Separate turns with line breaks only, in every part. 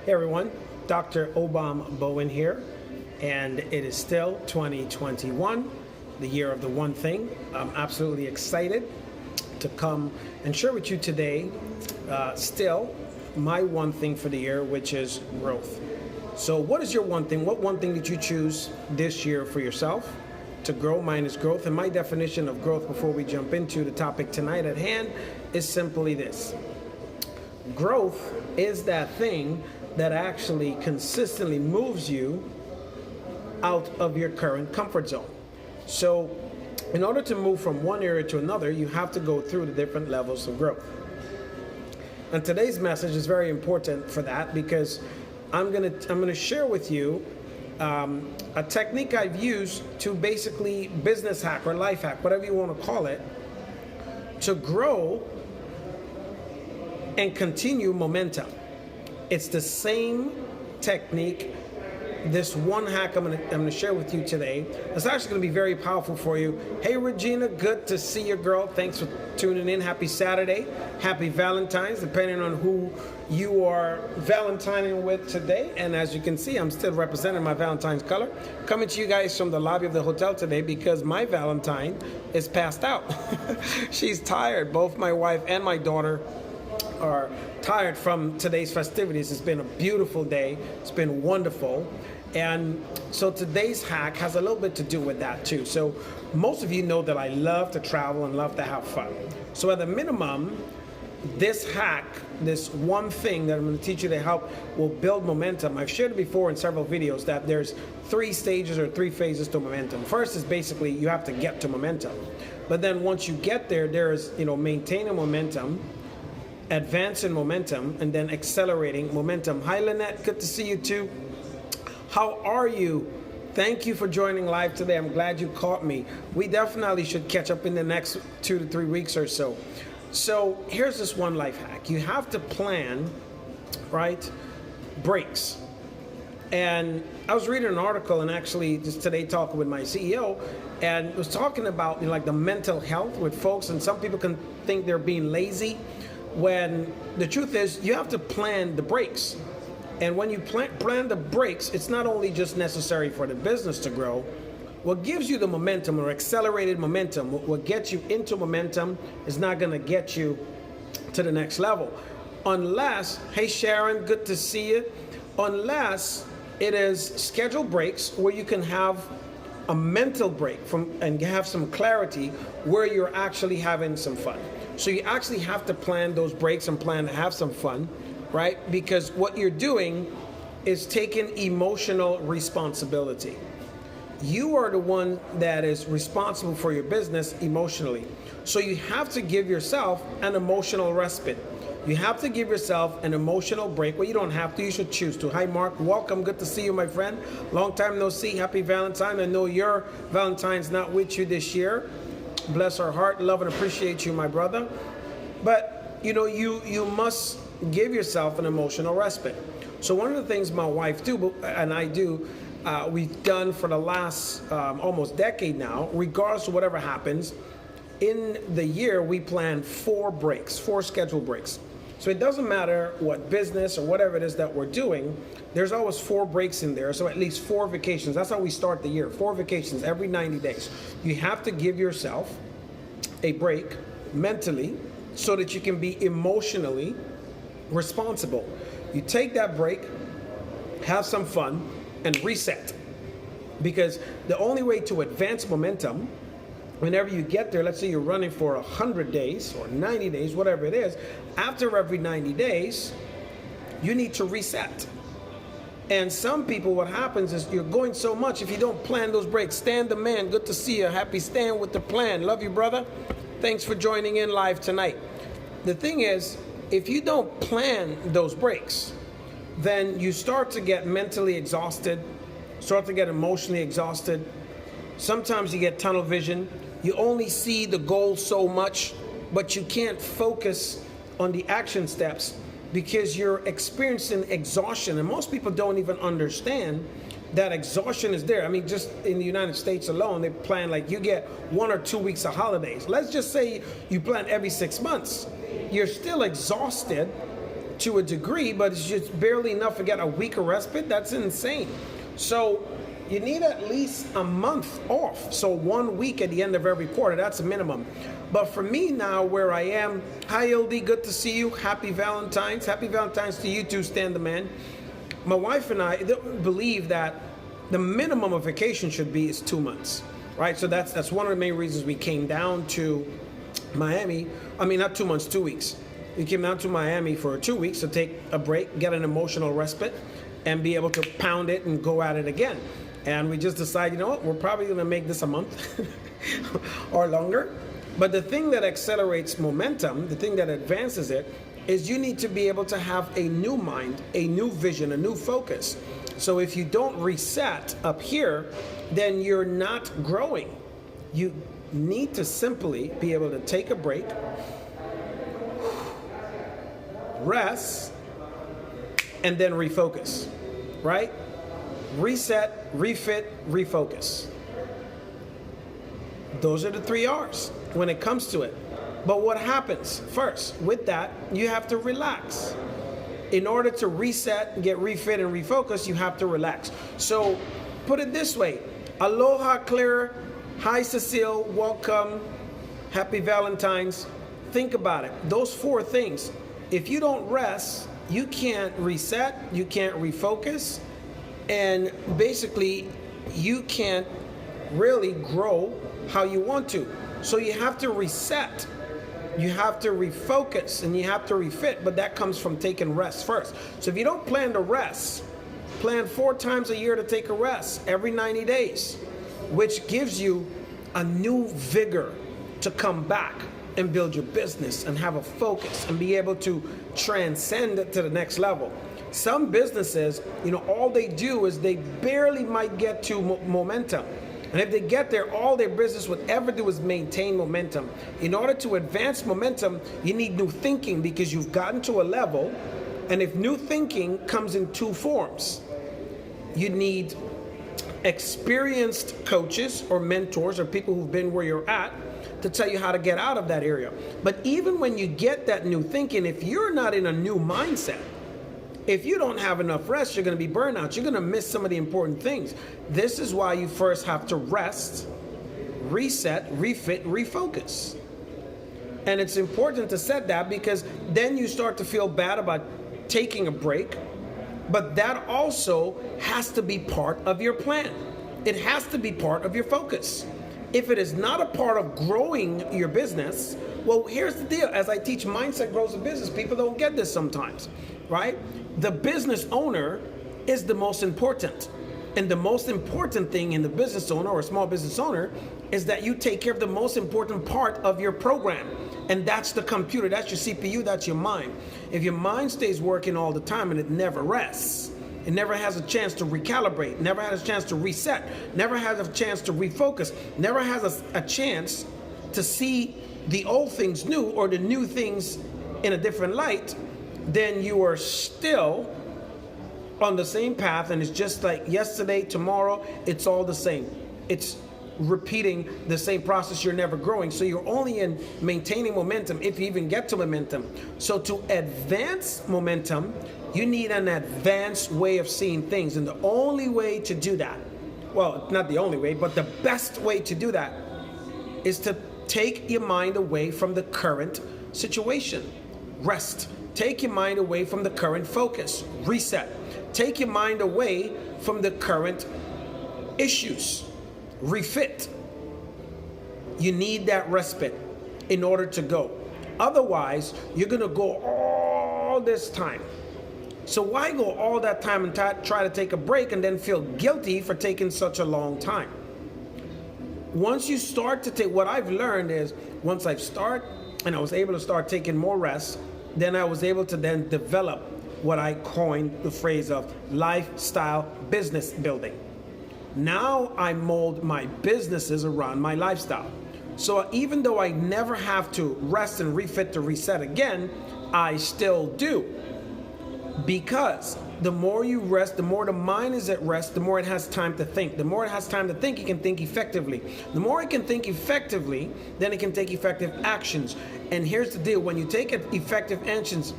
Hey everyone, Dr. Obam Bowen here, and it is still 2021, the year of the one thing. I'm absolutely excited to come and share with you today still my one thing for the year, which is growth. So what is your one thing? What one thing did you choose this year for yourself to grow? Mine is growth, and my definition of growth before we jump into the topic tonight at hand is simply this. Growth is that thing that actually consistently moves you out of your current comfort zone. So in order to move from one area to another, you have to go through the different levels of growth. And today's message is very important for that because I'm gonna share with you a technique I've used to basically business hack or life hack, whatever you want to call it, to grow and continue momentum. It's the same technique, this one hack I'm gonna share with you today. It's actually gonna be very powerful for you. Hey Regina, good to see you, girl. Thanks for tuning in. Happy Saturday. Happy Valentine's, depending on who you are valentining with today. And as you can see, I'm still representing my Valentine's color. Coming to you guys from the lobby of the hotel today because my Valentine is passed out. She's tired. Both my wife and my daughter are tired from today's festivities. It's been a beautiful day. It's been wonderful. And so today's hack has a little bit to do with that too. So most of you know that I love to travel and love to have fun. So at a minimum, this hack, this one thing that I'm going to teach you to help will build momentum. I've shared it before in several videos that there's 3 stages or 3 phases to momentum. First is basically you have to get to momentum. But then once you get there, there's, maintaining momentum, advancing momentum, and then accelerating momentum. Hi Lynette, good to see you too. How are you? Thank you for joining live today. I'm glad you caught me. We definitely should catch up in the next 2 to 3 weeks or so. So here's this one life hack. You have to plan, right, breaks. And I was reading an article and actually just today talking with my CEO and was talking about like the mental health with folks, and some people can think they're being lazy when the truth is you have to plan the breaks. And when you plan the breaks, it's not only just necessary for the business to grow. What gives you the momentum or accelerated momentum, what gets you into momentum is not going to get you to the next level. Unless, hey Sharon, good to see you. Unless it is scheduled breaks where you can have a mental break and have some clarity where you're actually having some fun. So you actually have to plan those breaks and plan to have some fun, right? Because what you're doing is taking emotional responsibility. You are the one that is responsible for your business emotionally. So you have to give yourself an emotional respite. You have to give yourself an emotional break. Well, you don't have to, you should choose to. Hi Mark, welcome, good to see you, my friend. Long time no see, happy Valentine. I know your Valentine's not with you this year. Bless her heart, love and appreciate you, my brother. But you must give yourself an emotional respite. So one of the things my wife and I do, we've done for the last almost decade now, regardless of whatever happens, in the year we plan 4 breaks, 4 scheduled breaks. So it doesn't matter what business or whatever it is that we're doing, there's always 4 breaks in there. So at least 4 vacations. That's how we start the year, 4 vacations every 90 days. You have to give yourself a break mentally so that you can be emotionally responsible. You take that break, have some fun, and reset. Because the only way to advance momentum, whenever you get there, let's say you're running for 100 days or 90 days, whatever it is, after every 90 days, you need to reset. And some people, what happens is you're going so much, if you don't plan those breaks. Stan the man, good to see you. Happy Stan with the plan. Love you, brother. Thanks for joining in live tonight. The thing is, if you don't plan those breaks, then you start to get mentally exhausted, start to get emotionally exhausted. Sometimes you get tunnel vision. You only see the goal so much, but you can't focus on the action steps because you're experiencing exhaustion. And most people don't even understand that exhaustion is there. I mean, just in the United States alone, they plan like you get 1 or 2 weeks of holidays. Let's just say you plan every 6 months. You're still exhausted to a degree, but it's just barely enough to get a week of respite. That's insane. So you need at least a month off. So 1 week at the end of every quarter, that's a minimum. But for me now, where I am, hi LD, good to see you. Happy Valentine's. Happy Valentine's to you too, Stan the Man. My wife and I believe that the minimum of vacation should be is 2 months, right? So that's one of the main reasons we came down to Miami. I mean, not 2 months, 2 weeks. We came down to Miami for 2 weeks to take a break, get an emotional respite, and be able to pound it and go at it again. And we just decided, you know what, we're probably going to make this a month or longer. But the thing that accelerates momentum, the thing that advances it, is you need to be able to have a new mind, a new vision, a new focus. So if you don't reset up here, then you're not growing. You need to simply be able to take a break, rest, and then refocus, right? Reset, refit, refocus. Those are the 3 R's when it comes to it. But what happens first with that, you have to relax. In order to reset, get refit, and refocus, you have to relax. So put it this way. Aloha, Claire. Hi, Cecile. Welcome. Happy Valentine's. Think about it. Those 4 things. If you don't rest, you can't reset, you can't refocus, and basically you can't really grow how you want to. So you have to reset. You have to refocus and you have to refit, but that comes from taking rest first. So if you don't plan to rest, plan 4 times a year to take a rest every 90 days, which gives you a new vigor to come back and build your business and have a focus and be able to transcend it to the next level. Some businesses, all they do is they barely might get to momentum. And if they get there, all their business would ever do is maintain momentum. In order to advance momentum, you need new thinking because you've gotten to a level. And if new thinking comes in 2 forms, you need experienced coaches or mentors or people who've been where you're at to tell you how to get out of that area. But even when you get that new thinking, if you're not in a new mindset, if you don't have enough rest, you're going to be burnout. You're going to miss some of the important things. This is why you first have to rest, reset, refit, refocus. And it's important to set that because then you start to feel bad about taking a break. But that also has to be part of your plan. It has to be part of your focus. If it is not a part of growing your business, well, here's the deal. As I teach Mindset Grows a Business, people don't get this sometimes, right? The business owner is the most important. And the most important thing in the business owner or small business owner is that you take care of the most important part of your program. And that's the computer, that's your CPU, that's your mind. If your mind stays working all the time and it never rests, it never has a chance to recalibrate, never has a chance to reset, never has a chance to refocus, never has a chance to see the old things new or the new things in a different light, then you are still on the same path, and it's just like yesterday, tomorrow, it's all the same. It's repeating the same process. You're never growing. So you're only in maintaining momentum if you even get to momentum. So to advance momentum, you need an advanced way of seeing things. And the only way to do that, well, not the only way, but the best way to do that is to take your mind away from the current situation. Rest. Take your mind away from the current focus. Reset. Take your mind away from the current issues. Refit. You need that respite in order to go. Otherwise, you're going to go all this time. So why go all that time and try to take a break and then feel guilty for taking such a long time? Once you start to take, what I've learned is once I start and I was able to start taking more rest, then I was able to then develop what I coined the phrase of lifestyle business building. Now I mold my businesses around my lifestyle. So even though I never have to rest and refit to reset again, I still do. Because the more you rest, the more the mind is at rest, the more it has time to think. The more it has time to think, it can think effectively. The more it can think effectively, then it can take effective actions. And here's the deal, when you take effective actions,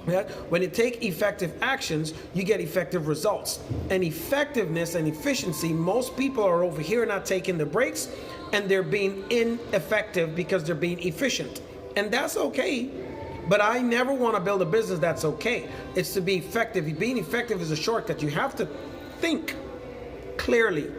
Yeah? When you take effective actions, you get effective results. And effectiveness and efficiency, most people are over here not taking the breaks, and they're being ineffective because they're being efficient. And that's okay. But I never want to build a business that's okay. It's to be effective. Being effective is a shortcut. You have to think clearly.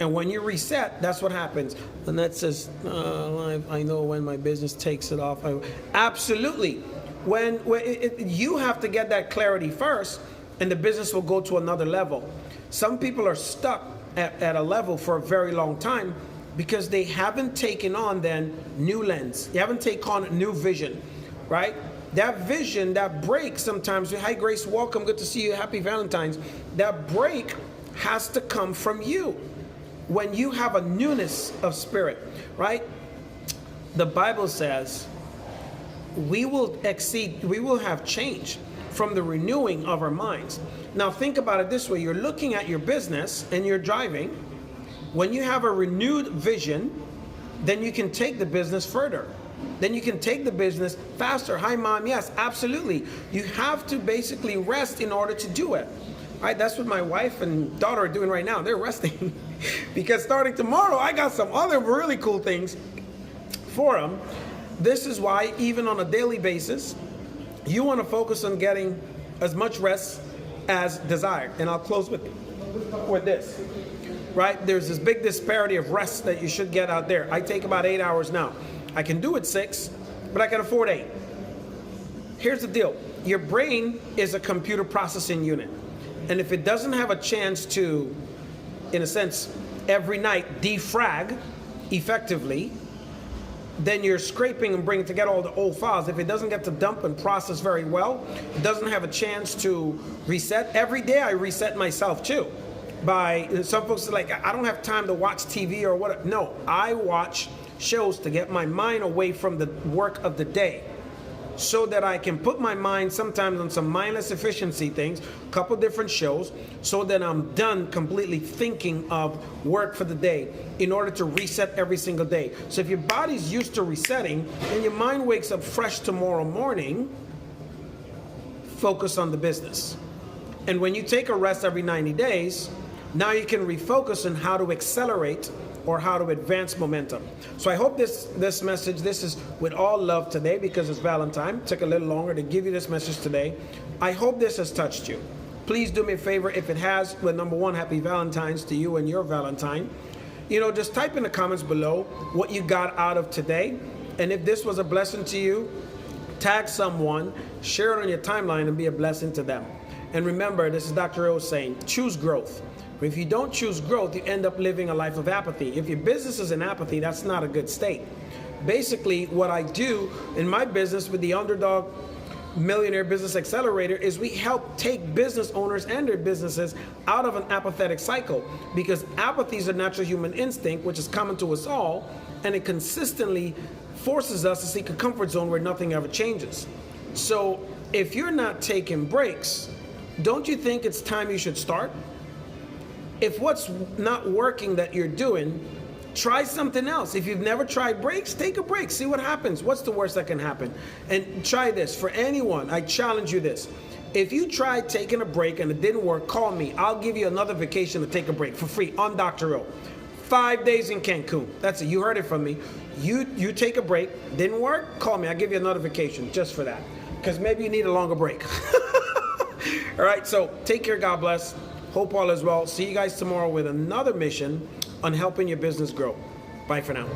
And when you reset, that's what happens. And that says, I know when my business takes it off. Absolutely. You have to get that clarity first, and the business will go to another level. Some people are stuck at a level for a very long time because they haven't taken on then new lens. They haven't taken on new vision, right? That vision, that break sometimes, hi Grace, welcome, good to see you, happy Valentine's. That break has to come from you. When you have a newness of spirit, right? The Bible says, we will have change from the renewing of our minds. Now think about it this way. You're looking at your business and you're driving. When you have a renewed vision, then you can take the business further. Then you can take the business faster. Hi mom, yes, absolutely. You have to basically rest in order to do it. All right, that's what my wife and daughter are doing right now. They're resting because starting tomorrow, I got some other really cool things for them. This is why, even on a daily basis, you want to focus on getting as much rest as desired. And I'll close with this, right? There's this big disparity of rest that you should get out there. I take about 8 hours now. I can do it 6, but I can afford 8. Here's the deal. Your brain is a computer processing unit. And if it doesn't have a chance to, in a sense, every night defrag effectively, then you're scraping and bringing to get all the old files. If it doesn't get to dump and process very well, it doesn't have a chance to reset. Every day I reset myself too. Some folks are like, I don't have time to watch TV or what. No, I watch shows to get my mind away from the work of the day, so that I can put my mind sometimes on some mindless efficiency things, a couple different shows, so that I'm done completely thinking of work for the day in order to reset every single day. So if your body's used to resetting and your mind wakes up fresh tomorrow morning, focus on the business. And when you take a rest every 90 days, now you can refocus on how to accelerate or how to advance momentum. So I hope this message, this is with all love today because it's Valentine. It took a little longer to give you this message today. I hope this has touched you. Please do me a favor if it has. Well, number one, happy Valentine's to you and your Valentine. Just type in the comments below what you got out of today. And if this was a blessing to you, tag someone, share it on your timeline, and be a blessing to them. And remember, this is Dr. O saying, choose growth. If you don't choose growth, you end up living a life of apathy. If your business is in apathy, that's not a good state. Basically, what I do in my business with the Underdog Millionaire Business Accelerator is we help take business owners and their businesses out of an apathetic cycle, because apathy is a natural human instinct, which is common to us all, and it consistently forces us to seek a comfort zone where nothing ever changes. So if you're not taking breaks, don't you think it's time you should start? If what's not working that you're doing, try something else. If you've never tried breaks, take a break. See what happens. What's the worst that can happen? And try this. For anyone, I challenge you this. If you tried taking a break and it didn't work, call me. I'll give you another vacation to take a break for free on Dr. O. 5 days in Cancun. That's it. You heard it from me. You take a break. Didn't work? Call me. I'll give you another vacation just for that. Because maybe you need a longer break. All right. So take care. God bless. Hope all is well. See you guys tomorrow with another mission on helping your business grow. Bye for now.